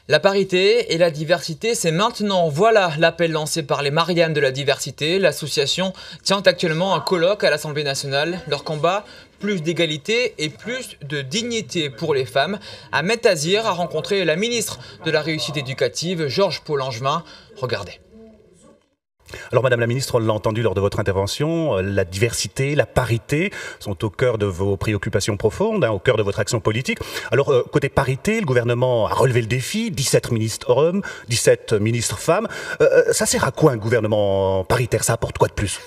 La parité et la diversité, c'est maintenant. Voilà l'appel lancé par les Mariannes de la diversité. L'association tient actuellement un colloque à l'Assemblée nationale. Leur combat, plus d'égalité et plus de dignité pour les femmes. Ahmed Tazir a rencontré la ministre de la Réussite éducative, Georges Paul-Langevin. Regardez. Alors Madame la Ministre, on l'a entendu lors de votre intervention, la diversité, la parité sont au cœur de vos préoccupations profondes, au cœur de votre action politique. Alors côté parité, le gouvernement a relevé le défi, 17 ministres hommes, 17 ministres femmes. Ça sert à quoi un gouvernement paritaire? Ça apporte quoi de plus?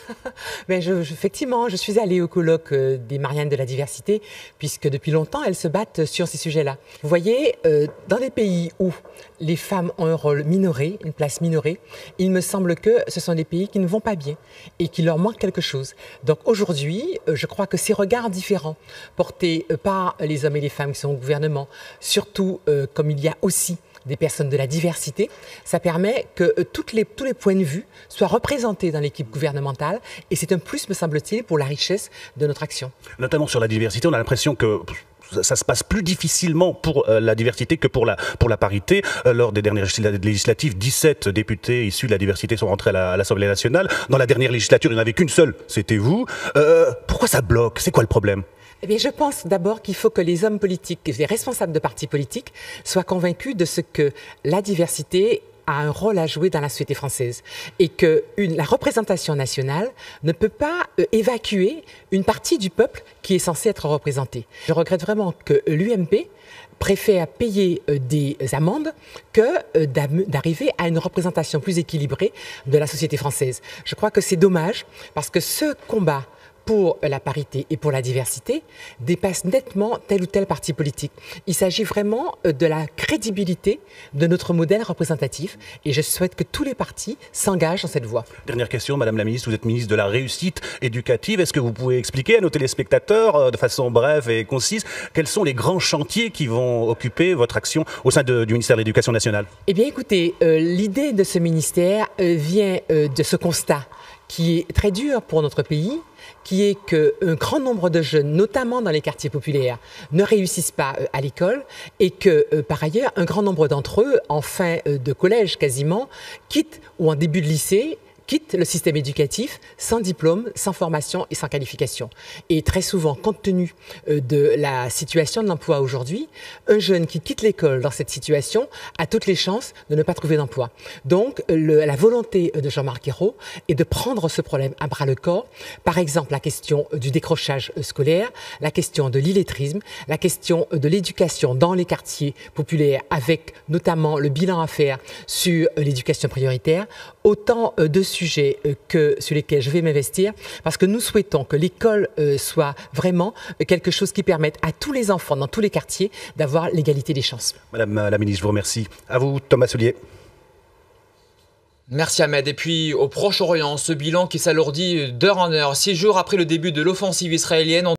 Effectivement, je suis allée au colloque des Mariannes de la diversité, puisque depuis longtemps, elles se battent sur ces sujets-là. Vous voyez, dans des pays où les femmes ont un rôle minoré, une place minorée, il me semble que ce sont des pays qui ne vont pas bien et qui leur manque quelque chose. Donc aujourd'hui, je crois que ces regards différents portés par les hommes et les femmes qui sont au gouvernement, surtout comme il y a aussi des personnes de la diversité, ça permet que tous les points de vue soient représentés dans l'équipe gouvernementale et c'est un plus, me semble-t-il, pour la richesse de notre action. Notamment sur la diversité, on a l'impression que ça se passe plus difficilement pour la diversité que pour la parité. Lors des dernières législatives, 17 députés issus de la diversité sont rentrés à l'Assemblée nationale. Dans la dernière législature, il n'y en avait qu'une seule, c'était vous. Pourquoi ça bloque? C'est quoi le problème? Eh bien, je pense d'abord qu'il faut que les hommes politiques, les responsables de partis politiques, soient convaincus de ce que la diversité a un rôle à jouer dans la société française et que la représentation nationale ne peut pas évacuer une partie du peuple qui est censé être représentée. Je regrette vraiment que l'UMP préfère payer des amendes que d'arriver à une représentation plus équilibrée de la société française. Je crois que c'est dommage parce que ce combat pour la parité et pour la diversité dépasse nettement tel ou tel parti politique. Il s'agit vraiment de la crédibilité de notre modèle représentatif et je souhaite que tous les partis s'engagent dans cette voie. Dernière question, Madame la Ministre, vous êtes ministre de la Réussite éducative. Est-ce que vous pouvez expliquer à nos téléspectateurs, de façon brève et concise, quels sont les grands chantiers qui vont occuper votre action au sein du ministère de l'Éducation nationale? Eh bien écoutez, l'idée de ce ministère vient de ce constat qui est très dur pour notre pays, qui est qu'un grand nombre de jeunes, notamment dans les quartiers populaires, ne réussissent pas à l'école et que, par ailleurs, un grand nombre d'entre eux, en fin de collège quasiment, quittent ou en début de lycée, quittent le système éducatif sans diplôme, sans formation et sans qualification. Et très souvent, compte tenu de la situation de l'emploi aujourd'hui, un jeune qui quitte l'école dans cette situation a toutes les chances de ne pas trouver d'emploi. Donc, la volonté de Jean-Marc Ayrault est de prendre ce problème à bras-le-corps. Par exemple, la question du décrochage scolaire, la question de l'illettrisme, la question de l'éducation dans les quartiers populaires, avec notamment le bilan à faire sur l'éducation prioritaire. Autant de sujets sur lesquels je vais m'investir parce que nous souhaitons que l'école soit vraiment quelque chose qui permette à tous les enfants dans tous les quartiers d'avoir l'égalité des chances. Madame la Ministre, je vous remercie. À vous, Thomas Soulier. Merci Ahmed. Et puis au Proche-Orient, ce bilan qui s'alourdit d'heure en heure. 6 jours après le début de l'offensive israélienne,